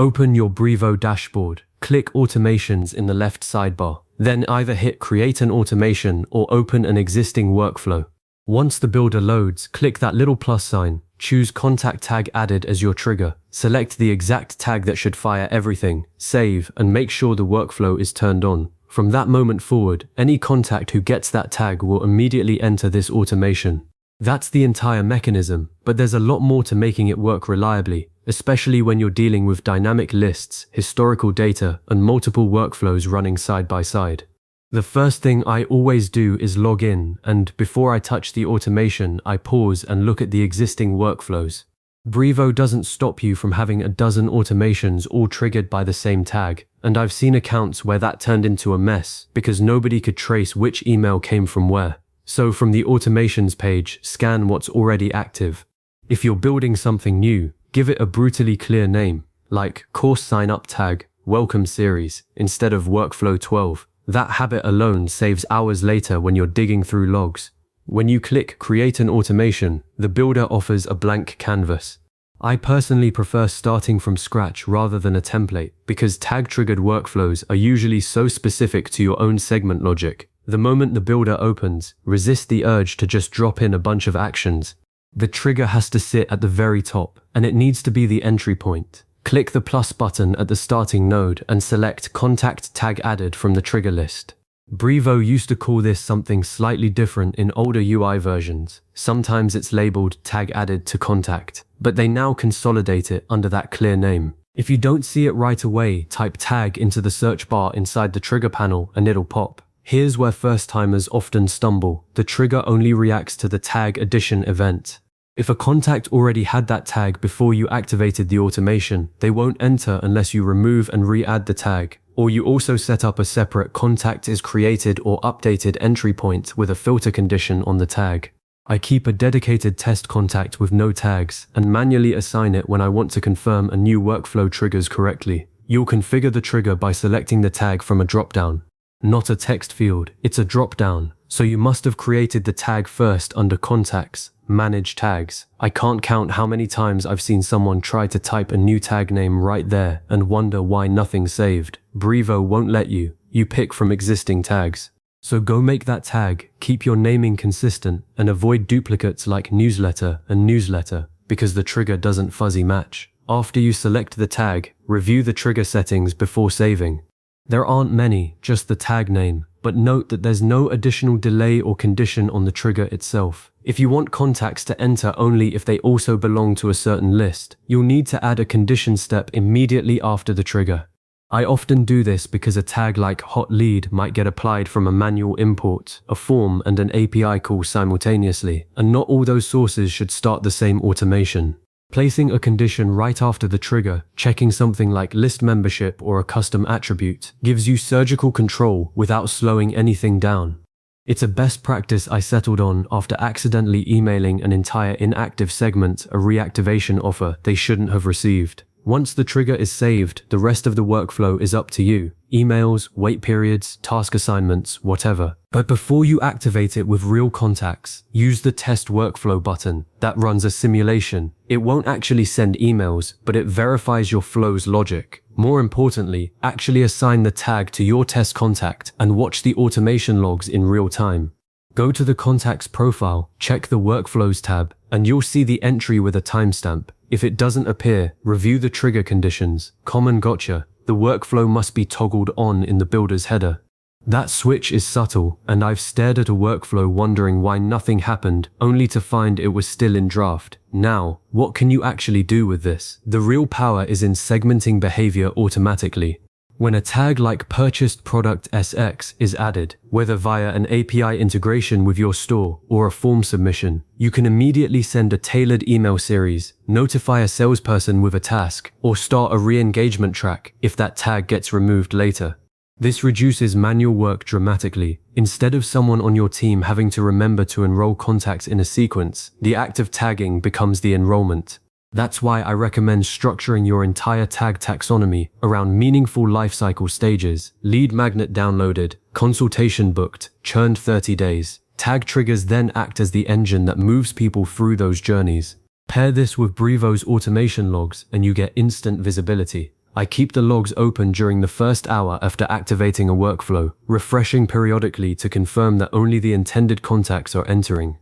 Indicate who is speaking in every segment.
Speaker 1: Open your Brevo dashboard. Click Automations in the left sidebar. Then either hit Create an Automation or open an existing workflow. Once the builder loads, click that little plus sign. Choose Contact Tag Added as your trigger. Select the exact tag that should fire everything. Save, and make sure the workflow is turned on. From that moment forward, any contact who gets that tag will immediately enter this automation. That's the entire mechanism, but there's a lot more to making it work reliably, especially when you're dealing with dynamic lists, historical data, and multiple workflows running side by side. The first thing I always do is log in, and before I touch the automation, I pause and look at the existing workflows. Brevo doesn't stop you from having a dozen automations all triggered by the same tag, and I've seen accounts where that turned into a mess because nobody could trace which email came from where. So from the automations page, scan what's already active. If you're building something new, give it a brutally clear name, like Course Sign Up Tag, Welcome Series, instead of Workflow 12. That habit alone saves hours later when you're digging through logs. When you click Create an Automation, the builder offers a blank canvas. I personally prefer starting from scratch rather than a template because tag-triggered workflows are usually so specific to your own segment logic. The moment the builder opens, resist the urge to just drop in a bunch of actions. The trigger has to sit at the very top, and it needs to be the entry point. Click the plus button at the starting node and select Contact Tag Added from the trigger list. Brevo used to call this something slightly different in older UI versions. Sometimes it's labeled Tag Added to Contact, but they now consolidate it under that clear name. If you don't see it right away, type tag into the search bar inside the trigger panel and it'll pop. Here's where first-timers often stumble. The trigger only reacts to the tag addition event. If a contact already had that tag before you activated the automation, they won't enter unless you remove and re-add the tag. Or you also set up a separate contact is created or updated entry point with a filter condition on the tag. I keep a dedicated test contact with no tags and manually assign it when I want to confirm a new workflow triggers correctly. You'll configure the trigger by selecting the tag from a dropdown. Not a text field, it's a dropdown. So you must have created the tag first under Contacts, Manage Tags. I can't count how many times I've seen someone try to type a new tag name right there and wonder why nothing's saved. Brevo won't let you. You pick from existing tags. So go make that tag, keep your naming consistent, and avoid duplicates like newsletter and newsletter, because the trigger doesn't fuzzy match. After you select the tag, review the trigger settings before saving. There aren't many, just the tag name, but note that there's no additional delay or condition on the trigger itself. If you want contacts to enter only if they also belong to a certain list, you'll need to add a condition step immediately after the trigger. I often do this because a tag like hot lead might get applied from a manual import, a form, and an API call simultaneously, and not all those sources should start the same automation. Placing a condition right after the trigger, checking something like list membership or a custom attribute, gives you surgical control without slowing anything down. It's a best practice I settled on after accidentally emailing an entire inactive segment a reactivation offer they shouldn't have received. Once the trigger is saved, the rest of the workflow is up to you. Emails, wait periods, task assignments, whatever. But before you activate it with real contacts, use the test workflow button. That runs a simulation. It won't actually send emails, but it verifies your flow's logic. More importantly, actually assign the tag to your test contact and watch the automation logs in real time. Go to the contact's profile, check the workflows tab, and you'll see the entry with a timestamp. If it doesn't appear, review the trigger conditions. Common gotcha. The workflow must be toggled on in the builder's header. That switch is subtle, and I've stared at a workflow wondering why nothing happened, only to find it was still in draft. Now, what can you actually do with this? The real power is in segmenting behavior automatically. When a tag like Purchased Product SX is added, whether via an API integration with your store or a form submission, you can immediately send a tailored email series, notify a salesperson with a task, or start a re-engagement track if that tag gets removed later. This reduces manual work dramatically. Instead of someone on your team having to remember to enroll contacts in a sequence, the act of tagging becomes the enrollment. That's why I recommend structuring your entire tag taxonomy around meaningful lifecycle stages: lead magnet downloaded, consultation booked, churned 30 days. Tag triggers then act as the engine that moves people through those journeys. Pair this with Brevo's automation logs and you get instant visibility. I keep the logs open during the first hour after activating a workflow, refreshing periodically to confirm that only the intended contacts are entering.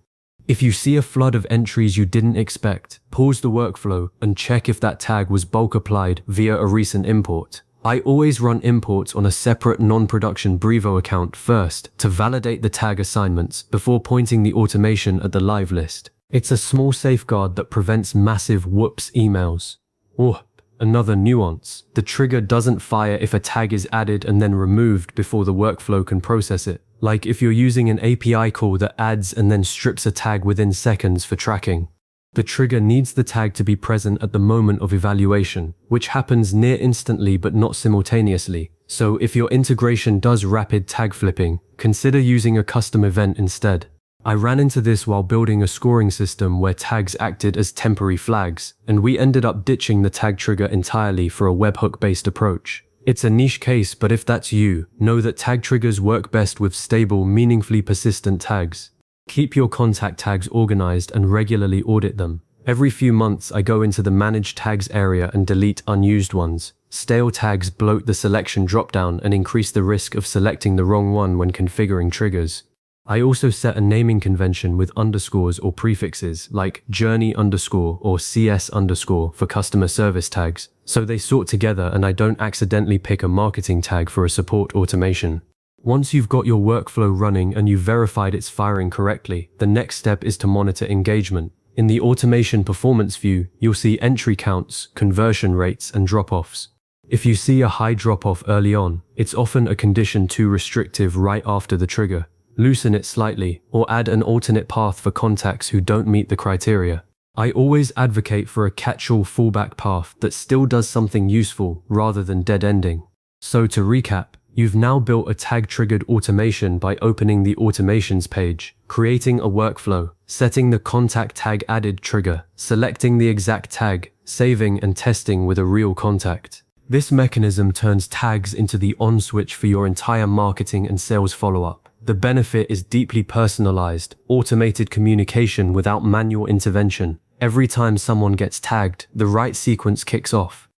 Speaker 1: If you see a flood of entries you didn't expect, pause the workflow and check if that tag was bulk applied via a recent import. I always run imports on a separate non-production Brevo account first to validate the tag assignments before pointing the automation at the live list. It's a small safeguard that prevents massive whoops emails. Oh, another nuance. The trigger doesn't fire if a tag is added and then removed before the workflow can process it. Like if you're using an API call that adds and then strips a tag within seconds for tracking. The trigger needs the tag to be present at the moment of evaluation, which happens near instantly but not simultaneously. So if your integration does rapid tag flipping, consider using a custom event instead. I ran into this while building a scoring system where tags acted as temporary flags, and we ended up ditching the tag trigger entirely for a webhook-based approach. It's a niche case, but if that's you, know that tag triggers work best with stable, meaningfully persistent tags. Keep your contact tags organized and regularly audit them. Every few months, I go into the Manage Tags area and delete unused ones. Stale tags bloat the selection dropdown and increase the risk of selecting the wrong one when configuring triggers. I also set a naming convention with underscores or prefixes like journey underscore or CS underscore for customer service tags, so they sort together and I don't accidentally pick a marketing tag for a support automation. Once you've got your workflow running and you've verified it's firing correctly, the next step is to monitor engagement. In the automation performance view, you'll see entry counts, conversion rates, and drop-offs. If you see a high drop-off early on, it's often a condition too restrictive right after the trigger. Loosen it slightly, or add an alternate path for contacts who don't meet the criteria. I always advocate for a catch-all fallback path that still does something useful rather than dead-ending. So to recap, you've now built a tag-triggered automation by opening the Automations page, creating a workflow, setting the contact tag added trigger, selecting the exact tag, saving and testing with a real contact. This mechanism turns tags into the on switch for your entire marketing and sales follow-up. The benefit is deeply personalized, automated communication without manual intervention. Every time someone gets tagged, the right sequence kicks off.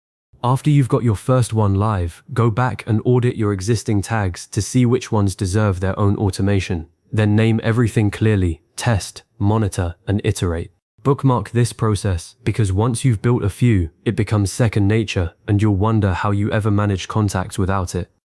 Speaker 1: After you've got your first one live, go back and audit your existing tags to see which ones deserve their own automation. Then name everything clearly, test, monitor, and iterate. Bookmark this process, because once you've built a few, it becomes second nature and you'll wonder how you ever managed contacts without it.